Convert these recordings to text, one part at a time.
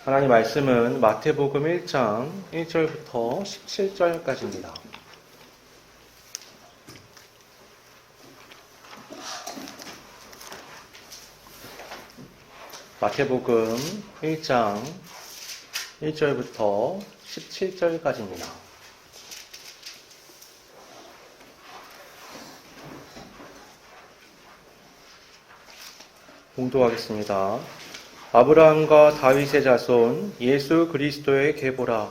하나님 말씀은 마태복음 1장 1절부터 17절까지입니다. 마태복음 1장 1절부터 17절까지입니다. 봉독하겠습니다. 아브라함과 다윗의 자손 예수 그리스도의 계보라.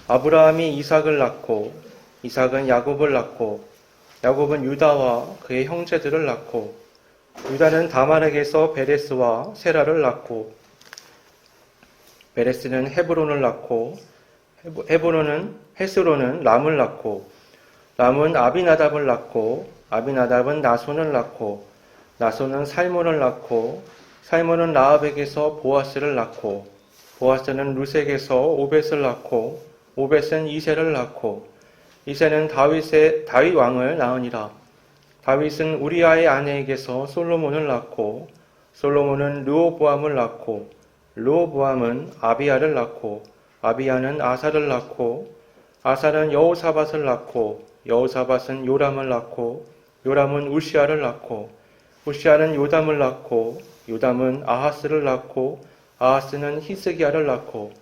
아브라함이 이삭을 낳고 이삭은 야곱을 낳고 야곱은 유다와 그의 형제들을 낳고 유다는 다말에게서 베레스와 세라를 낳고 베레스는 헤브론을 낳고 헤브론은 헤스론은 람을 낳고 람은 아비나답을 낳고 아비나답은 나손을 낳고 나손은 살몬을 낳고 살몬은 라합에게서 보아스를 낳고 보아스는 루색에서 오벳을 낳고 오벳은 이새를 낳고 이새는 다윗 왕을 낳으니라. 다윗은 우리아의 아내에게서 솔로몬을 낳고 솔로몬은 르호보암을 낳고 르호보암은 아비야를 낳고 아비야는 아사를 낳고 아사는 여호사밧을 낳고 여호사밧은 요람을 낳고 요람은 우시아를 낳고 우시아는 요담을 낳고 요담은 아하스를 낳고 아하스는 히스기야를 낳고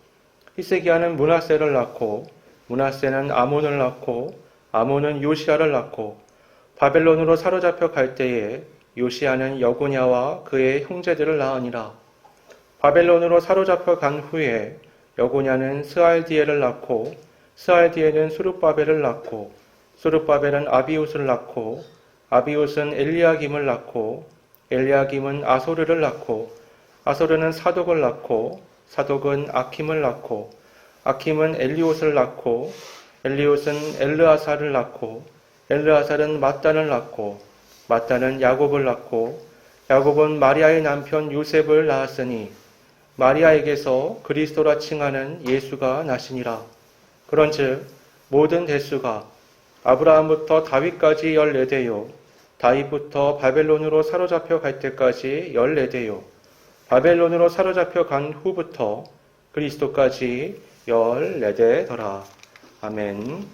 히스기야는 므낫세를 낳고 므낫세는 아몬을 낳고 아몬은 요시야를 낳고 바벨론으로 사로잡혀 갈 때에 요시야는 여고냐와 그의 형제들을 낳으니라. 바벨론으로 사로잡혀 간 후에 여고냐는 스알디엘을 낳고 스알디엘은 수룹바벨을 낳고 수룹바벨은 아비웃을 낳고 아비웃은 엘리야김을 낳고 엘리야김은 아소르를 낳고 아소르는 사독을 낳고 사독은 아킴을 낳고 아킴은 엘리옷을 낳고 엘리옷은 엘르아살을 낳고 엘르아살은 맏단을 낳고 맏단은 야곱을 낳고 야곱은 마리아의 남편 요셉을 낳았으니 마리아에게서 그리스도라 칭하는 예수가 나시니라. 그런즉 모든 대수가 아브라함부터 다윗까지 14대요 다윗부터 바벨론으로 사로잡혀 갈 때까지 14대요 바벨론으로 사로잡혀 간 후부터 그리스도까지 14대더라. 아멘.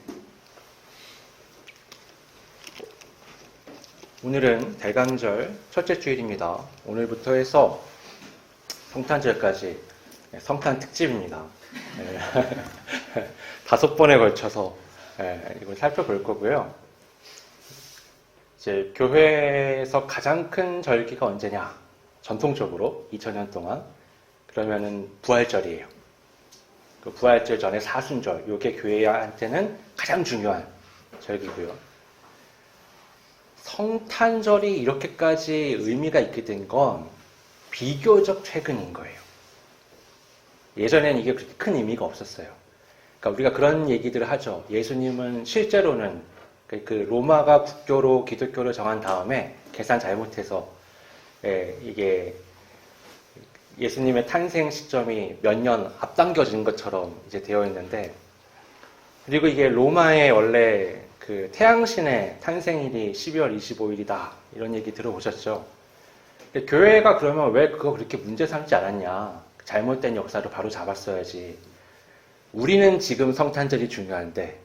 오늘은 대강절 첫째 주일입니다. 오늘부터 해서 성탄절까지 성탄 특집입니다. 5번에 걸쳐서 이걸 살펴볼 거고요. 이제 교회에서 가장 큰 절기가 언제냐? 전통적으로 2000년 동안 그러면은 부활절이에요. 그 부활절 전에 사순절, 이게 교회한테는 가장 중요한 절기고요. 성탄절이 이렇게까지 의미가 있게 된 건 비교적 최근인 거예요. 예전에는 이게 그렇게 큰 의미가 없었어요. 그러니까 우리가 그런 얘기들을 하죠. 예수님은 실제로는 그 로마가 국교로 기독교를 정한 다음에 계산 잘못해서 이게 예수님의 탄생 시점이 몇 년 앞당겨진 것처럼 이제 되어 있는데, 그리고 이게 로마의 원래 그 태양신의 탄생일이 12월 25일이다 이런 얘기 들어보셨죠? 근데 교회가 그러면 왜 그거 그렇게 문제 삼지 않았냐? 잘못된 역사를 바로 잡았어야지. 우리는 지금 성탄절이 중요한데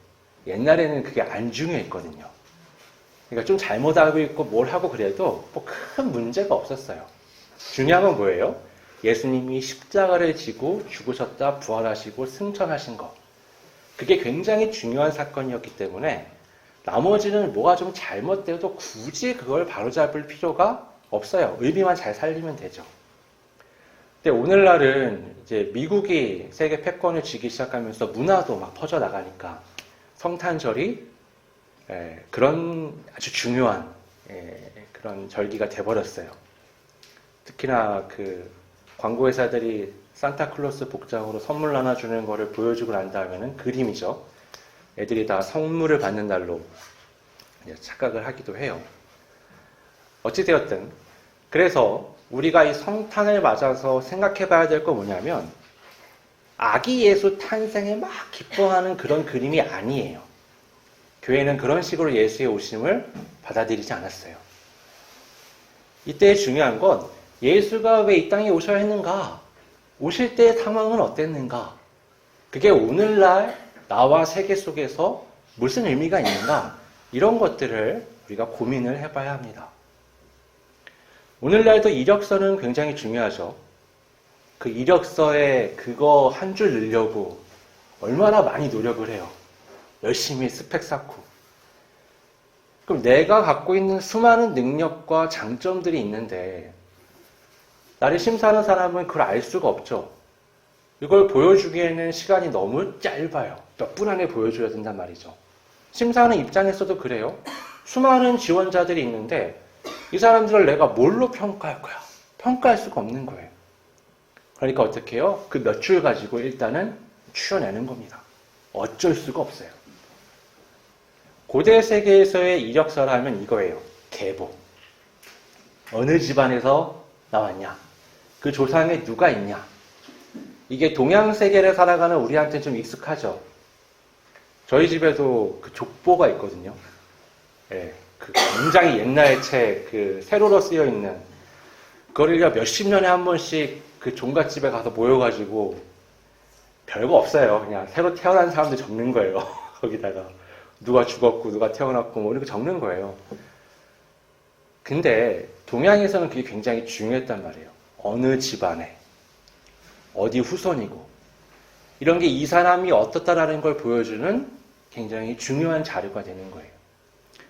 옛날에는 그게 안 중요했거든요. 그러니까 좀 잘못 알고 있고 뭘 하고 그래도 뭐 큰 문제가 없었어요. 중요한 건 뭐예요? 예수님이 십자가를 지고 죽으셨다 부활하시고 승천하신 것. 그게 굉장히 중요한 사건이었기 때문에 나머지는 뭐가 좀 잘못돼도 굳이 그걸 바로잡을 필요가 없어요. 의미만 잘 살리면 되죠. 근데 오늘날은 이제 미국이 세계 패권을 쥐기 시작하면서 문화도 막 퍼져나가니까 성탄절이 그런 아주 중요한 그런 절기가 돼버렸어요. 특히나 그 광고회사들이 산타클로스 복장으로 선물 나눠주는 거를 보여주고 난 다음에는 그림이죠. 애들이 다 선물을 받는 날로 착각을 하기도 해요. 어찌되었든 그래서 우리가 이 성탄을 맞아서 생각해 봐야 될 거 뭐냐면 아기 예수 탄생에 막 기뻐하는 그런 그림이 아니에요. 교회는 그런 식으로 예수의 오심을 받아들이지 않았어요. 이때 중요한 건 예수가 왜 이 땅에 오셔야 했는가? 오실 때의 상황은 어땠는가? 그게 오늘날 나와 세계 속에서 무슨 의미가 있는가? 이런 것들을 우리가 고민을 해봐야 합니다. 오늘날도 이력서는 굉장히 중요하죠. 그 이력서에 그거 한 줄 넣으려고 얼마나 많이 노력을 해요. 열심히 스펙 쌓고. 그럼 내가 갖고 있는 수많은 능력과 장점들이 있는데 나를 심사하는 사람은 그걸 알 수가 없죠. 이걸 보여주기에는 시간이 너무 짧아요. 몇 분 안에 보여줘야 된단 말이죠. 심사하는 입장에서도 그래요. 수많은 지원자들이 있는데 이 사람들을 내가 뭘로 평가할 거야? 평가할 수가 없는 거예요. 그러니까 어떻게 해요? 그 몇 줄 가지고 일단은 추려내는 겁니다. 어쩔 수가 없어요. 고대 세계에서의 이력서를 하면 이거예요. 계보. 어느 집안에서 나왔냐? 그 조상에 누가 있냐? 이게 동양 세계를 살아가는 우리한테는 좀 익숙하죠. 저희 집에도 그 족보가 있거든요. 예, 그 굉장히 옛날 책, 그 세로로 쓰여 있는 그걸 몇십 년에 한 번씩 그 종갓집에 가서 모여가지고 별거 없어요. 그냥 새로 태어난 사람들 적는 거예요. 거기다가 누가 죽었고 누가 태어났고 뭐 이렇게 적는 거예요. 근데 동양에서는 그게 굉장히 중요했단 말이에요. 어느 집안에 어디 후손이고 이런 게 이 사람이 어떻다라는 걸 보여주는 굉장히 중요한 자료가 되는 거예요.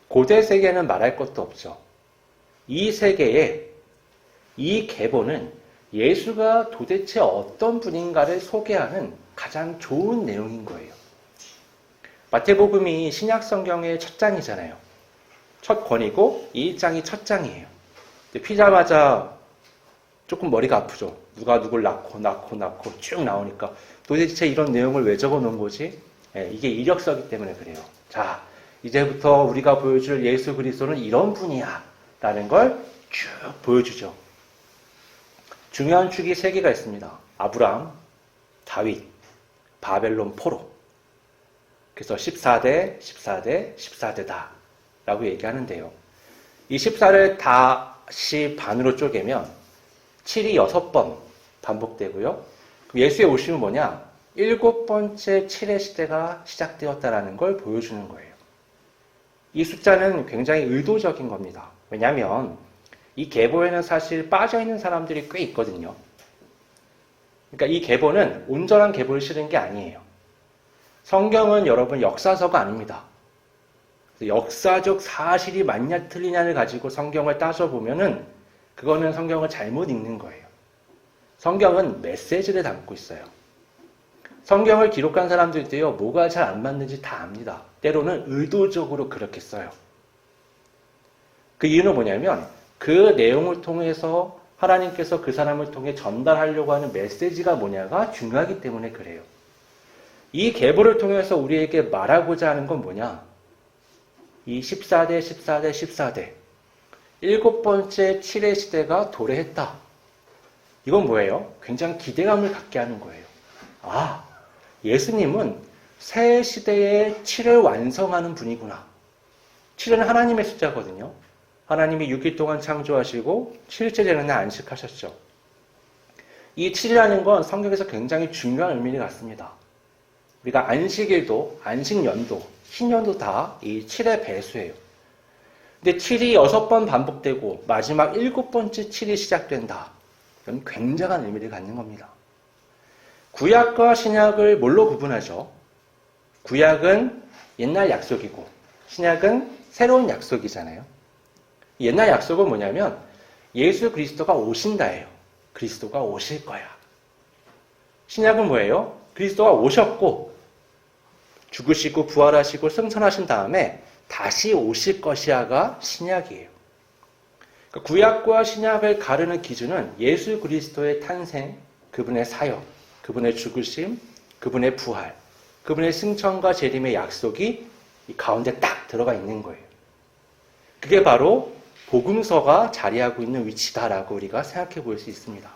고대 세계는 말할 것도 없죠. 이 세계에 이 계보는 예수가 도대체 어떤 분인가를 소개하는 가장 좋은 내용인 거예요. 마태복음이 신약 성경의 첫 장이잖아요. 첫 권이고 이 장이 첫 장이에요. 피자마자 조금 머리가 아프죠. 누가 누굴 낳고 쭉 나오니까 도대체 이런 내용을 왜 적어 놓은 거지? 이게 이력서기 때문에 그래요. 자, 이제부터 우리가 보여줄 예수 그리스도는 이런 분이야 라는 걸 쭉 보여주죠. 중요한 축이 3개가 있습니다. 아브라함, 다윗, 바벨론 포로. 그래서 14대, 14대, 14대다 라고 얘기하는데요. 이 14를 다시 반으로 쪼개면 7이 6번 반복되고요. 예수의 오심은 뭐냐? 7번째 7의 시대가 시작되었다라는 걸 보여주는 거예요. 이 숫자는 굉장히 의도적인 겁니다. 왜냐하면 이 계보에는 사실 빠져있는 사람들이 꽤 있거든요. 그러니까 이 계보는 온전한 계보를 실은 게 아니에요. 성경은 여러분 역사서가 아닙니다. 역사적 사실이 맞냐 틀리냐를 가지고 성경을 따져보면은 그거는 성경을 잘못 읽는 거예요. 성경은 메시지를 담고 있어요. 성경을 기록한 사람들도요, 뭐가 잘 안 맞는지 다 압니다. 때로는 의도적으로 그렇게 써요. 그 이유는 뭐냐면 그 내용을 통해서 하나님께서 그 사람을 통해 전달하려고 하는 메시지가 뭐냐가 중요하기 때문에 그래요. 이 계보를 통해서 우리에게 말하고자 하는 건 뭐냐? 이 14대, 14대, 14대 7번째 7의 시대가 도래했다. 이건 뭐예요? 굉장히 기대감을 갖게 하는 거예요. 아, 예수님은 새 시대의 7을 완성하는 분이구나. 7은 하나님의 숫자거든요. 하나님이 6일 동안 창조하시고 7일째 되는 날 안식하셨죠. 이 7이라는 건 성경에서 굉장히 중요한 의미를 갖습니다. 우리가 안식일도, 안식년도, 신년도 다 이 7의 배수예요. 근데 7이 6번 반복되고 마지막 7번째 7이 시작된다. 이건 굉장한 의미를 갖는 겁니다. 구약과 신약을 뭘로 구분하죠? 구약은 옛날 약속이고 신약은 새로운 약속이잖아요. 옛날 약속은 뭐냐면 예수 그리스도가 오신다예요. 그리스도가 오실 거야. 신약은 뭐예요? 그리스도가 오셨고 죽으시고 부활하시고 승천하신 다음에 다시 오실 것이야가 신약이에요. 그러니까 구약과 신약을 가르는 기준은 예수 그리스도의 탄생, 그분의 사역, 그분의 죽으심, 그분의 부활, 그분의 승천과 재림의 약속이 이 가운데 딱 들어가 있는 거예요. 그게 바로 복음서가 자리하고 있는 위치다라고 우리가 생각해 볼 수 있습니다.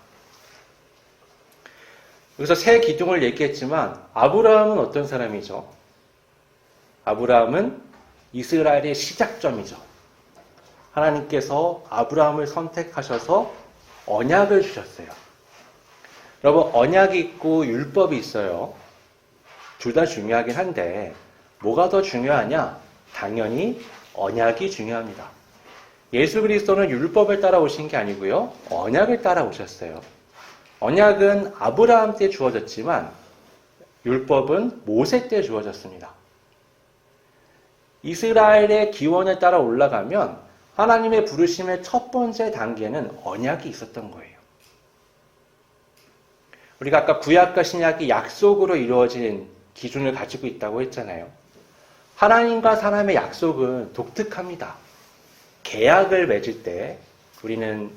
여기서 새 기둥을 얘기했지만 아브라함은 어떤 사람이죠? 아브라함은 이스라엘의 시작점이죠. 하나님께서 아브라함을 선택하셔서 언약을 주셨어요. 여러분, 언약이 있고 율법이 있어요. 둘 다 중요하긴 한데 뭐가 더 중요하냐? 당연히 언약이 중요합니다. 예수 그리스도는 율법을 따라오신 게 아니고요. 언약을 따라오셨어요. 언약은 아브라함 때 주어졌지만 율법은 모세 때 주어졌습니다. 이스라엘의 기원을 따라 올라가면 하나님의 부르심의 첫 번째 단계는 언약이 있었던 거예요. 우리가 아까 구약과 신약이 약속으로 이루어진 기준을 가지고 있다고 했잖아요. 하나님과 사람의 약속은 독특합니다. 계약을 맺을 때 우리는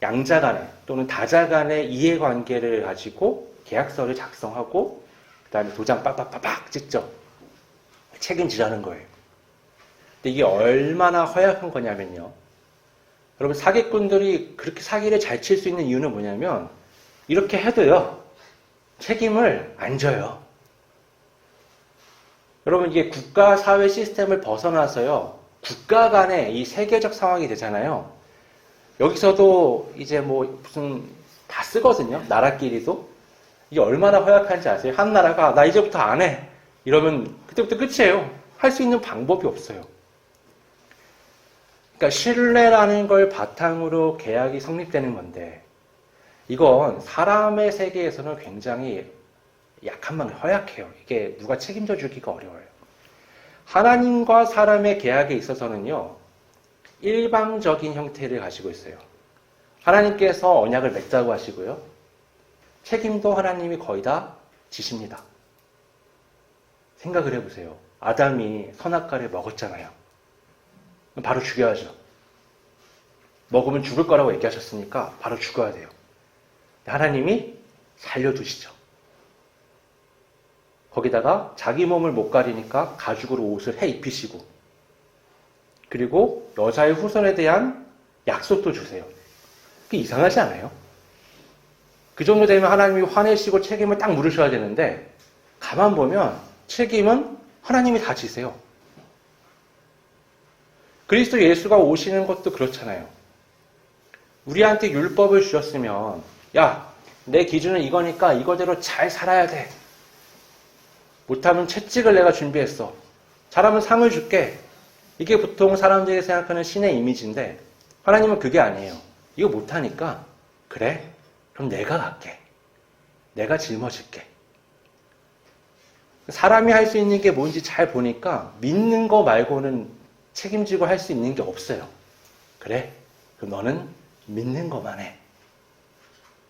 양자 간에 또는 다자 간의 이해관계를 가지고 계약서를 작성하고 그 다음에 도장 빡빡빡빡 찍죠. 책임지라는 거예요. 근데 이게 얼마나 허약한 거냐면요. 여러분, 사기꾼들이 그렇게 사기를 잘 칠 수 있는 이유는 뭐냐면 이렇게 해도요, 책임을 안 져요. 여러분, 이게 국가 사회 시스템을 벗어나서요, 국가 간의 이 세계적 상황이 되잖아요. 여기서도 이제 뭐 무슨 다 쓰거든요. 나라끼리도. 이게 얼마나 허약한지 아세요? 한 나라가 나 이제부터 안 해. 이러면 그때부터 끝이에요. 할 수 있는 방법이 없어요. 그러니까 신뢰라는 걸 바탕으로 계약이 성립되는 건데 이건 사람의 세계에서는 굉장히 약한 만 허약해요. 이게 누가 책임져 주기가 어려워요. 하나님과 사람의 계약에 있어서는요. 일방적인 형태를 가지고 있어요. 하나님께서 언약을 맺자고 하시고요. 책임도 하나님이 거의 다 지십니다. 생각을 해보세요. 아담이 선악과를 먹었잖아요. 바로 죽여야죠. 먹으면 죽을 거라고 얘기하셨으니까 바로 죽어야 돼요. 하나님이 살려두시죠. 거기다가 자기 몸을 못 가리니까 가죽으로 옷을 해 입히시고 그리고 여자의 후손에 대한 약속도 주세요. 그게 이상하지 않아요? 그 정도 되면 하나님이 화내시고 책임을 딱 물으셔야 되는데 가만 보면 책임은 하나님이 다 지세요. 그리스도 예수가 오시는 것도 그렇잖아요. 우리한테 율법을 주셨으면 야, 내 기준은 이거니까 이거대로 잘 살아야 돼. 못하면 채찍을 내가 준비했어. 잘하면 상을 줄게. 이게 보통 사람들이 생각하는 신의 이미지인데 하나님은 그게 아니에요. 이거 못하니까 그래? 그럼 내가 갈게. 내가 짊어질게. 사람이 할 수 있는 게 뭔지 잘 보니까 믿는 거 말고는 책임지고 할 수 있는 게 없어요. 그래? 그럼 너는 믿는 것만 해.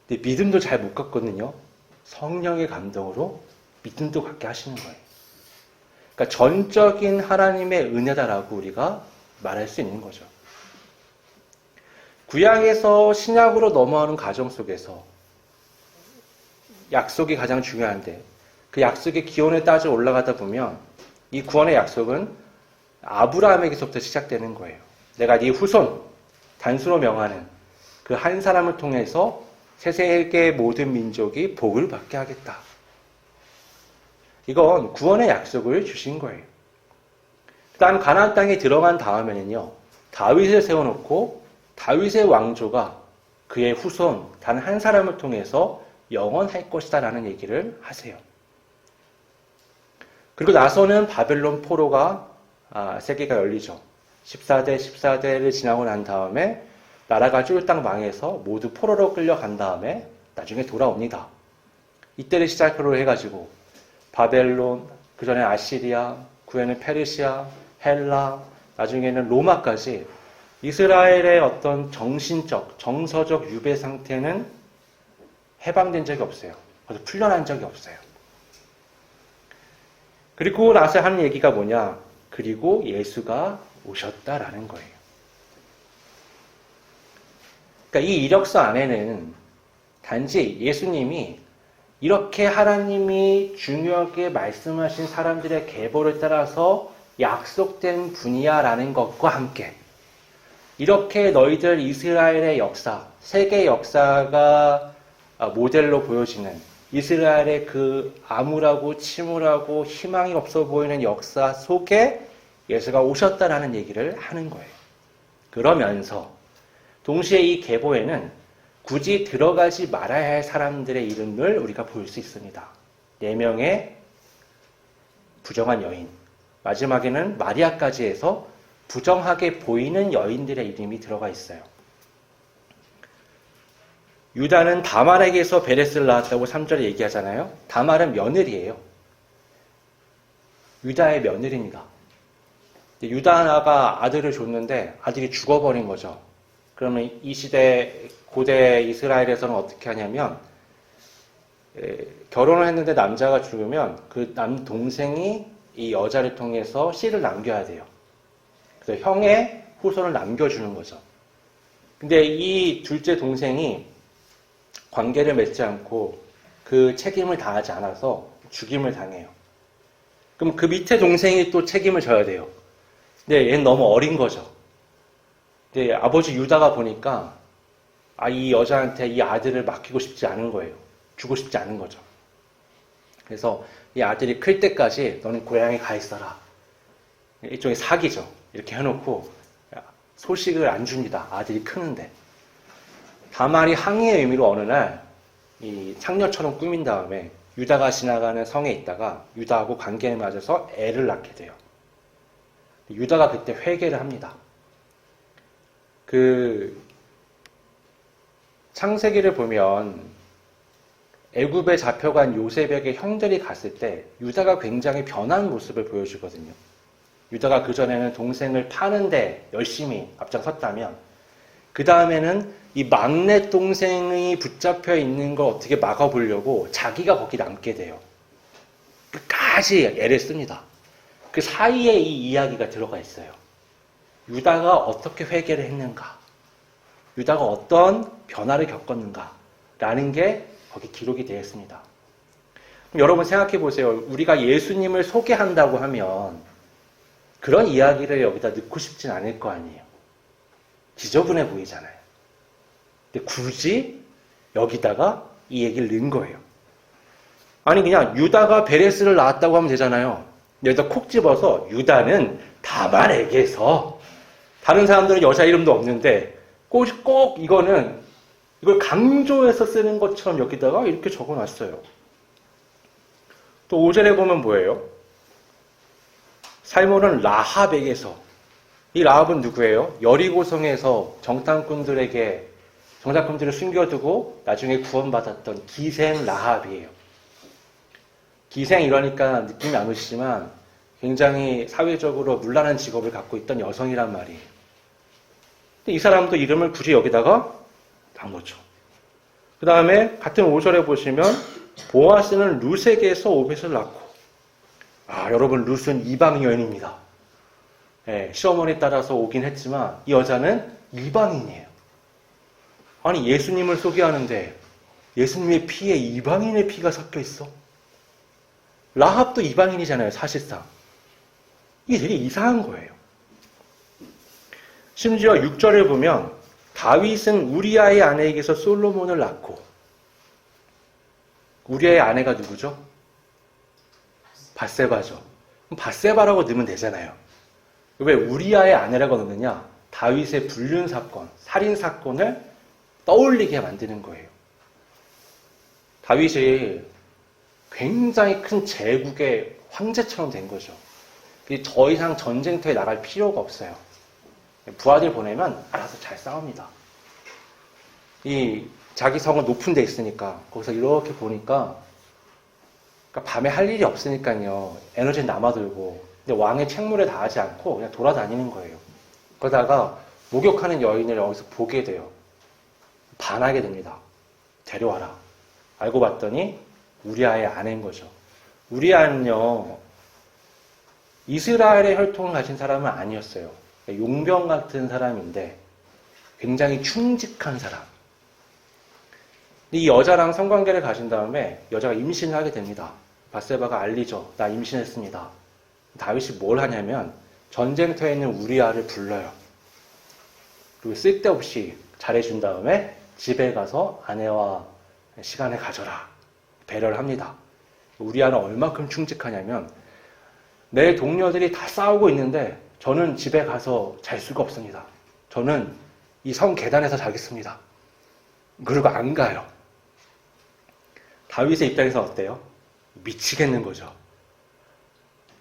근데 믿음도 잘 못 갖거든요. 성령의 감동으로 믿음도 갖게 하시는 거예요. 그러니까 전적인 하나님의 은혜다라고 우리가 말할 수 있는 거죠. 구약에서 신약으로 넘어가는 과정 속에서 약속이 가장 중요한데 그 약속의 기원을 따져 올라가다 보면 이 구원의 약속은 아브라함에게서부터 시작되는 거예요. 내가 네 후손, 단수로 명하는 그 한 사람을 통해서 세세계 모든 민족이 복을 받게 하겠다. 이건 구원의 약속을 주신 거예요. 그 다음 가나안 땅에 들어간 다음에는요. 다윗을 세워놓고 다윗의 왕조가 그의 후손 단 한 사람을 통해서 영원할 것이다 라는 얘기를 하세요. 그리고 나서는 바벨론 포로가 세계가 열리죠. 14대를 지나고 난 다음에 나라가 쫄딱 망해서 모두 포로로 끌려간 다음에 나중에 돌아옵니다. 이때를 시작으로 해가지고 바벨론, 그 전에 아시리아, 그 후에는 페르시아, 헬라, 나중에는 로마까지 이스라엘의 어떤 정신적, 정서적 유배 상태는 해방된 적이 없어요. 그래서 풀려난 적이 없어요. 그리고 나서 하는 얘기가 뭐냐? 그리고 예수가 오셨다라는 거예요. 그러니까 이 이력서 안에는 단지 예수님이 이렇게 하나님이 중요하게 말씀하신 사람들의 계보를 따라서 약속된 분이야라는 것과 함께 이렇게 너희들 이스라엘의 역사, 세계 역사가 모델로 보여지는 이스라엘의 그 암울하고 침울하고 희망이 없어 보이는 역사 속에 예수가 오셨다라는 얘기를 하는 거예요. 그러면서 동시에 이 계보에는 굳이 들어가지 말아야 할 사람들의 이름을 우리가 볼 수 있습니다. 4명의 부정한 여인, 마지막에는 마리아까지 해서 부정하게 보이는 여인들의 이름이 들어가 있어요. 유다는 다말에게서 베레스를 낳았다고 3절에 얘기하잖아요. 다말은 며느리예요. 유다의 며느리입니다. 유다가 아들을 줬는데 아들이 죽어버린 거죠. 그러면 이 시대 고대 이스라엘에서는 어떻게 하냐면 결혼을 했는데 남자가 죽으면 그 남동생이 이 여자를 통해서 씨를 남겨야 돼요. 그래서 형의 후손을 남겨주는 거죠. 근데 이 둘째 동생이 관계를 맺지 않고 그 책임을 다하지 않아서 죽임을 당해요. 그럼 그 밑에 동생이 또 책임을 져야 돼요. 근데 얘는 너무 어린 거죠. 근데 아버지 유다가 보니까 이 여자한테 이 아들을 맡기고 싶지 않은 거예요. 주고 싶지 않은 거죠. 그래서 이 아들이 클 때까지 너는 고향에 가 있어라. 일종의 사기죠. 이렇게 해놓고 소식을 안 줍니다. 아들이 크는데. 다말이 항의의 의미로 어느 날 이 창녀처럼 꾸민 다음에 유다가 지나가는 성에 있다가 유다하고 관계를 맺어서 애를 낳게 돼요. 유다가 그때 회개를 합니다. 그 창세기를 보면 애굽에 잡혀간 요셉에게 형들이 갔을 때 유다가 굉장히 변한 모습을 보여주거든요. 유다가 그전에는 동생을 파는데 열심히 앞장섰다면 그 다음에는 이 막내 동생이 붙잡혀 있는 걸 어떻게 막아보려고 자기가 거기 남게 돼요. 끝까지 애를 씁니다. 그 사이에 이 이야기가 들어가 있어요. 유다가 어떻게 회개를 했는가, 유다가 어떤 변화를 겪었는가 라는 게 거기 기록이 되어 있습니다. 그럼 여러분 생각해 보세요. 우리가 예수님을 소개한다고 하면 그런 이야기를 여기다 넣고 싶진 않을 거 아니에요. 지저분해 보이잖아요. 근데 굳이 여기다가 이 얘기를 넣은 거예요. 아니 그냥 유다가 베레스를 낳았다고 하면 되잖아요. 여기다 콕 집어서 유다는 다말에게서, 다른 사람들은 여자 이름도 없는데 꼭 이걸 강조해서 쓰는 것처럼 여기다가 이렇게 적어놨어요. 또 5절에 보면 뭐예요? 살몬은 라합에게서. 이 라합은 누구예요? 여리고성에서 정탐꾼들을 숨겨두고 나중에 구원받았던 기생 라합이에요. 기생 이러니까 느낌이 안 오시지만 굉장히 사회적으로 문란한 직업을 갖고 있던 여성이란 말이에요. 근데 이 사람도 이름을 굳이 여기다가 단 거죠. 그 다음에 같은 5절에 보시면 보아스는 룻에게서 오벳을 낳고, 여러분 룻은 이방 여인입니다. 시어머니 따라서 오긴 했지만 이 여자는 이방인이에요. 아니 예수님을 소개하는데 예수님의 피에 이방인의 피가 섞여 있어. 라합도 이방인이잖아요, 사실상. 이게 되게 이상한 거예요. 심지어 6절을 보면 다윗은 우리아의 아내에게서 솔로몬을 낳고, 우리아의 아내가 누구죠? 밧세바죠. 그럼 밧세바라고 넣으면 되잖아요. 왜 우리아의 아내라고 넣느냐? 다윗의 불륜 사건, 살인 사건을 떠올리게 만드는 거예요. 다윗이 굉장히 큰 제국의 황제처럼 된 거죠. 더 이상 전쟁터에 나갈 필요가 없어요. 부하들 보내면 알아서 잘 싸웁니다. 자기 성은 높은 데 있으니까 거기서 이렇게 보니까, 그러니까 밤에 할 일이 없으니까요. 에너지는 남아들고, 근데 왕의 책무를 다하지 않고 그냥 돌아다니는 거예요. 그러다가 목욕하는 여인을 여기서 보게 돼요. 반하게 됩니다. 데려와라. 알고 봤더니 우리아의 아내인 거죠. 우리아는요, 이스라엘의 혈통을 가진 사람은 아니었어요. 용병 같은 사람인데 굉장히 충직한 사람. 이 여자랑 성관계를 가진 다음에 여자가 임신을 하게 됩니다. 밧세바가 알리죠. 나 임신했습니다. 다윗이 뭘 하냐면 전쟁터에 있는 우리아를 불러요. 그리고 쓸데없이 잘해준 다음에 집에 가서 아내와 시간을 가져라. 배려를 합니다. 우리아는 얼마큼 충직하냐면 내 동료들이 다 싸우고 있는데 저는 집에 가서 잘 수가 없습니다. 저는 이 성 계단에서 자겠습니다. 그리고 안 가요. 다윗의 입장에서 어때요? 미치겠는 거죠.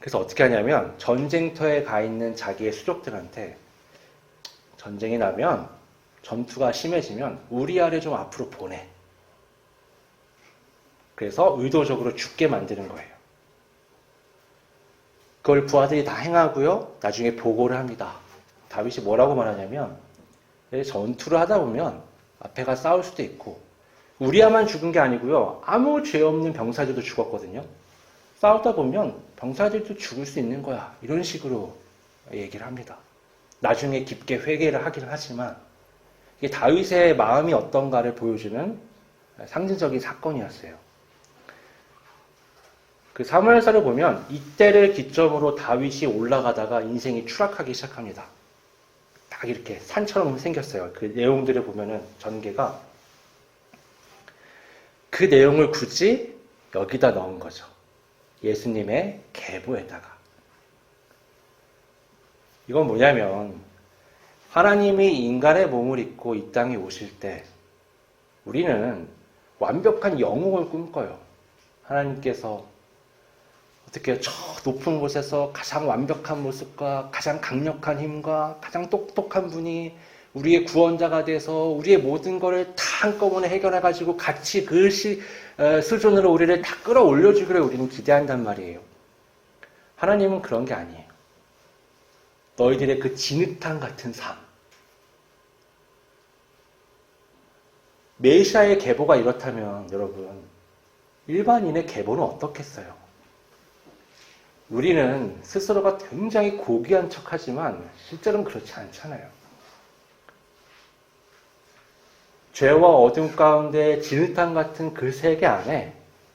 그래서 어떻게 하냐면 전쟁터에 가 있는 자기의 수족들한테 전쟁이 나면 전투가 심해지면 우리아를 좀 앞으로 보내. 그래서 의도적으로 죽게 만드는 거예요. 그걸 부하들이 다 행하고요. 나중에 보고를 합니다. 다윗이 뭐라고 말하냐면 전투를 하다 보면 앞에가 싸울 수도 있고 우리아만 죽은 게 아니고요. 아무 죄 없는 병사들도 죽었거든요. 싸우다 보면 병사들도 죽을 수 있는 거야. 이런 식으로 얘기를 합니다. 나중에 깊게 회개를 하긴 하지만 이게 다윗의 마음이 어떤가를 보여주는 상징적인 사건이었어요. 그 사무엘서를 보면 이때를 기점으로 다윗이 올라가다가 인생이 추락하기 시작합니다. 딱 이렇게 산처럼 생겼어요. 그 내용들을 보면은 전개가 그 내용을 굳이 여기다 넣은 거죠. 예수님의 계보에다가. 이건 뭐냐면 하나님이 인간의 몸을 입고 이 땅에 오실 때 우리는 완벽한 영웅을 꿈꿔요. 하나님께서 어떻게 저 높은 곳에서 가장 완벽한 모습과 가장 강력한 힘과 가장 똑똑한 분이 우리의 구원자가 돼서 우리의 모든 것을 다 한꺼번에 해결해가지고 같이 그 수준으로 우리를 다 끌어올려주기를 우리는 기대한단 말이에요. 하나님은 그런 게 아니에요. 너희들의 그 진흙탕 같은 삶. 메시아의 계보가 이렇다면 여러분 일반인의 계보는 어떻겠어요? 우리는 스스로가 굉장히 고귀한 척하지만 실제로는 그렇지 않잖아요. 죄와 어둠 가운데 진흙탕 같은 그 세계 안에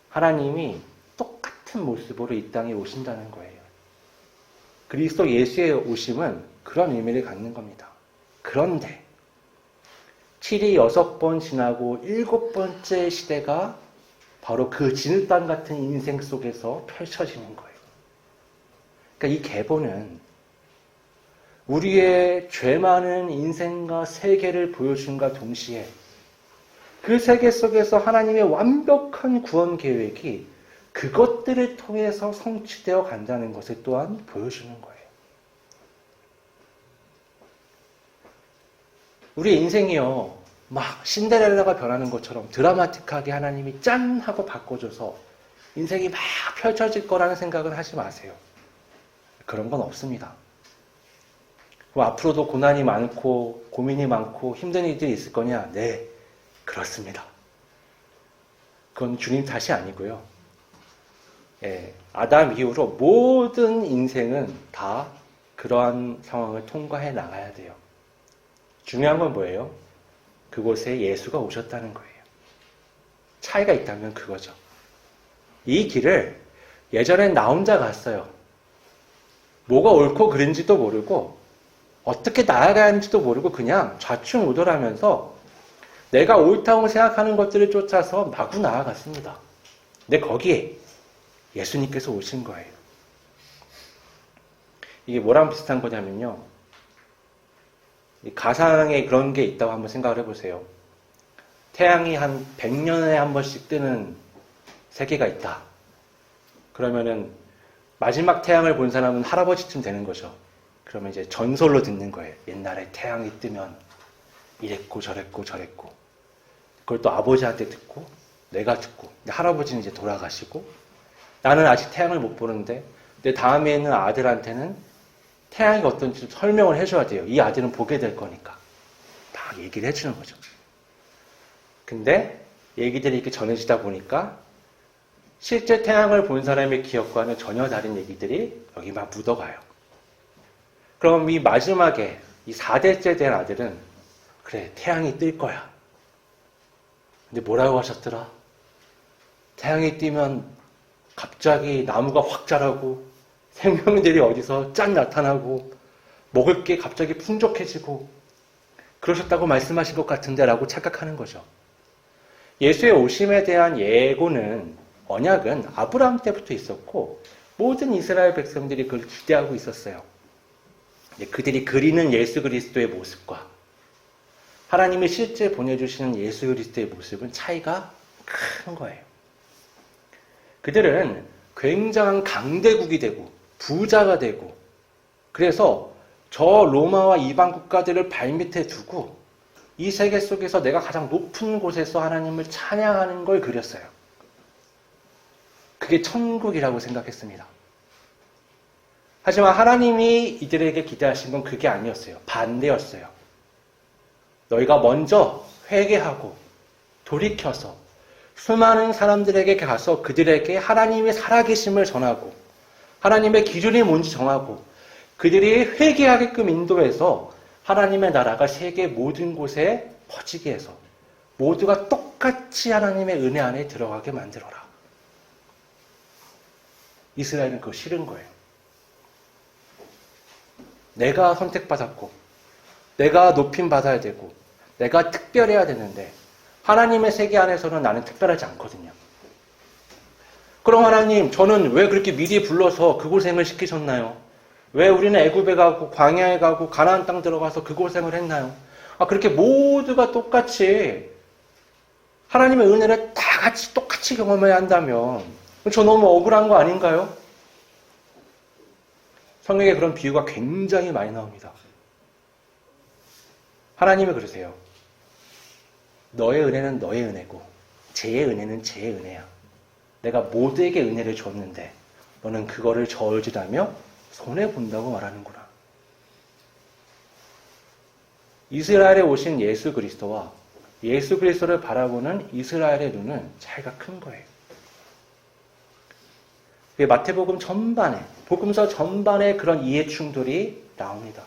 하나님이 똑같은 모습으로 이 땅에 오신다는 거예요. 그리스도 예수의 오심은 그런 의미를 갖는 겁니다. 그런데 7이 6번 지나고 7번째 시대가 바로 그 진흙탕 같은 인생 속에서 펼쳐지는 거예요. 그러니까 이 계보는 우리의 죄 많은 인생과 세계를 보여준과 동시에 그 세계 속에서 하나님의 완벽한 구원 계획이 그것들을 통해서 성취되어 간다는 것을 또한 보여주는 거예요. 우리 인생이요, 막 신데렐라가 변하는 것처럼 드라마틱하게 하나님이 짠 하고 바꿔줘서 인생이 막 펼쳐질 거라는 생각은 하지 마세요. 그런 건 없습니다. 앞으로도 고난이 많고 고민이 많고 힘든 일들이 있을 거냐? 네, 그렇습니다. 그건 주님 탓이 아니고요. 아담 이후로 모든 인생은 다 그러한 상황을 통과해 나가야 돼요. 중요한 건 뭐예요? 그곳에 예수가 오셨다는 거예요. 차이가 있다면 그거죠. 이 길을 예전엔 나 혼자 갔어요. 뭐가 옳고 그른지도 모르고 어떻게 나아가야 하는지도 모르고 그냥 좌충우돌하면서 내가 옳다고 생각하는 것들을 쫓아서 마구 나아갔습니다. 근데 거기에 예수님께서 오신 거예요. 이게 뭐랑 비슷한 거냐면요. 가상에 그런 게 있다고 한번 생각을 해보세요. 태양이 한 100년에 한 번씩 뜨는 세계가 있다. 그러면은 마지막 태양을 본 사람은 할아버지쯤 되는 거죠. 그러면 이제 전설로 듣는 거예요. 옛날에 태양이 뜨면 이랬고 저랬고 저랬고. 그걸 또 아버지한테 듣고 내가 듣고. 근데 할아버지는 이제 돌아가시고 나는 아직 태양을 못 보는데 내 다음에 있는 아들한테는 태양이 어떤지 설명을 해줘야 돼요. 이 아들은 보게 될 거니까. 막 얘기를 해주는 거죠. 근데 얘기들이 이렇게 전해지다 보니까 실제 태양을 본 사람의 기억과는 전혀 다른 얘기들이 여기 막 묻어가요. 그럼 이 마지막에 이 4대째 된 아들은 그래, 태양이 뜰 거야. 근데 뭐라고 하셨더라? 태양이 뜨면 갑자기 나무가 확 자라고 생명들이 어디서 짠 나타나고 먹을 게 갑자기 풍족해지고 그러셨다고 말씀하신 것 같은데 라고 착각하는 거죠. 예수의 오심에 대한 예고는 언약은 아브라함 때부터 있었고 모든 이스라엘 백성들이 그걸 기대하고 있었어요. 그들이 그리는 예수 그리스도의 모습과 하나님이 실제 보내주시는 예수 그리스도의 모습은 차이가 큰 거예요. 그들은 굉장한 강대국이 되고 부자가 되고 그래서 저 로마와 이방 국가들을 발밑에 두고 이 세계 속에서 내가 가장 높은 곳에서 하나님을 찬양하는 걸 그렸어요. 그게 천국이라고 생각했습니다. 하지만 하나님이 이들에게 기대하신 건 그게 아니었어요. 반대였어요. 너희가 먼저 회개하고 돌이켜서 수많은 사람들에게 가서 그들에게 하나님의 살아계심을 전하고 하나님의 기준이 뭔지 정하고 그들이 회개하게끔 인도해서 하나님의 나라가 세계 모든 곳에 퍼지게 해서 모두가 똑같이 하나님의 은혜 안에 들어가게 만들어라. 이스라엘은 그거 싫은 거예요. 내가 선택받았고 내가 높임받아야 되고 내가 특별해야 되는데 하나님의 세계 안에서는 나는 특별하지 않거든요. 그럼 하나님, 저는 왜 그렇게 미리 불러서 그 고생을 시키셨나요? 왜 우리는 애굽에 가고 광야에 가고 가나안 땅 들어가서 그 고생을 했나요? 그렇게 모두가 똑같이 하나님의 은혜를 다 같이 똑같이 경험해야 한다면 저 너무 억울한 거 아닌가요? 성경에 그런 비유가 굉장히 많이 나옵니다. 하나님이 그러세요. 너의 은혜는 너의 은혜고 쟤의 은혜는 쟤의 은혜야. 내가 모두에게 은혜를 줬는데 너는 그거를 저울질하며 손해본다고 말하는구나. 이스라엘에 오신 예수 그리스도와 예수 그리스도를 바라보는 이스라엘의 눈은 차이가 큰 거예요. 마태복음 전반에, 복음서 전반에 그런 이해 충돌이 나옵니다.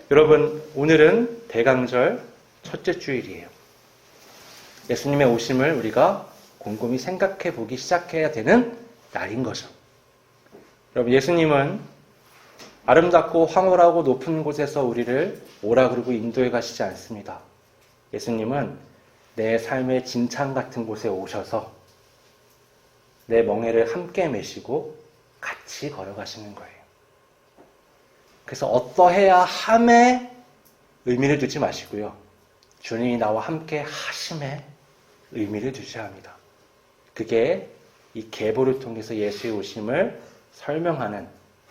여러분, 오늘은 대강절 첫째 주일이에요. 예수님의 오심을 우리가 곰곰이 생각해 보기 시작해야 되는 날인 거죠. 여러분, 예수님은 아름답고 황홀하고 높은 곳에서 우리를 오라 그러고 인도해 가시지 않습니다. 예수님은 내 삶의 진창 같은 곳에 오셔서 내 멍에를 함께 메시고 같이 걸어가시는 거예요. 그래서 어떠해야 함에 의미를 두지 마시고요. 주님이 나와 함께 하심에 의미를 두셔야 합니다. 그게 이 계보를 통해서 예수의 오심을 설명하는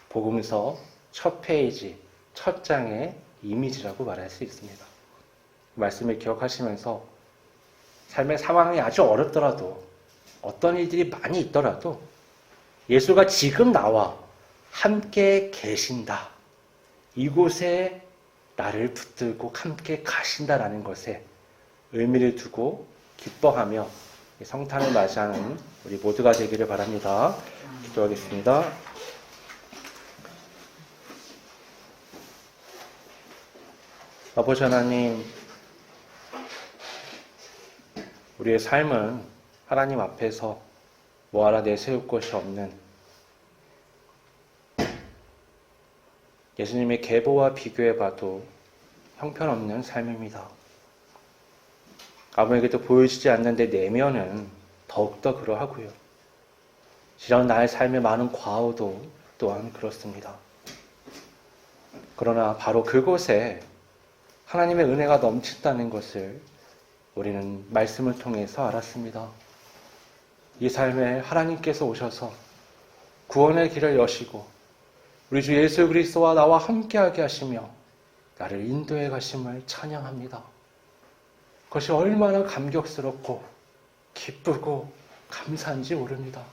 복음서 첫 페이지, 첫 장의 이미지라고 말할 수 있습니다. 말씀을 기억하시면서 삶의 상황이 아주 어렵더라도 어떤 일들이 많이 있더라도 예수가 지금 나와 함께 계신다. 이곳에 나를 붙들고 함께 가신다라는 것에 의미를 두고 기뻐하며 성탄을 맞이하는 우리 모두가 되기를 바랍니다. 기도하겠습니다. 아버지 하나님, 우리의 삶은 하나님 앞에서 뭐 하나 내세울 것이 없는 예수님의 계보와 비교해봐도 형편없는 삶입니다. 아무에게도 보여지지 않는데 내면은 더욱더 그러하고요. 이런 나의 삶의 많은 과오도 또한 그렇습니다. 그러나 바로 그곳에 하나님의 은혜가 넘친다는 것을 우리는 말씀을 통해서 알았습니다. 이 삶에 하나님께서 오셔서 구원의 길을 여시고 우리 주 예수 그리스도와 나와 함께하게 하시며 나를 인도해 가심을 찬양합니다. 그것이 얼마나 감격스럽고 기쁘고 감사한지 모릅니다.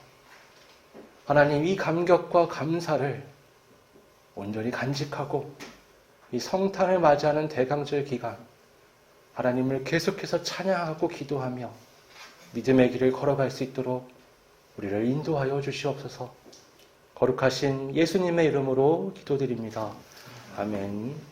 하나님, 이 감격과 감사를 온전히 간직하고 이 성탄을 맞이하는 대강절 기간 하나님을 계속해서 찬양하고 기도하며 믿음의 길을 걸어갈 수 있도록 우리를 인도하여 주시옵소서. 거룩하신 예수님의 이름으로 기도드립니다. 아멘.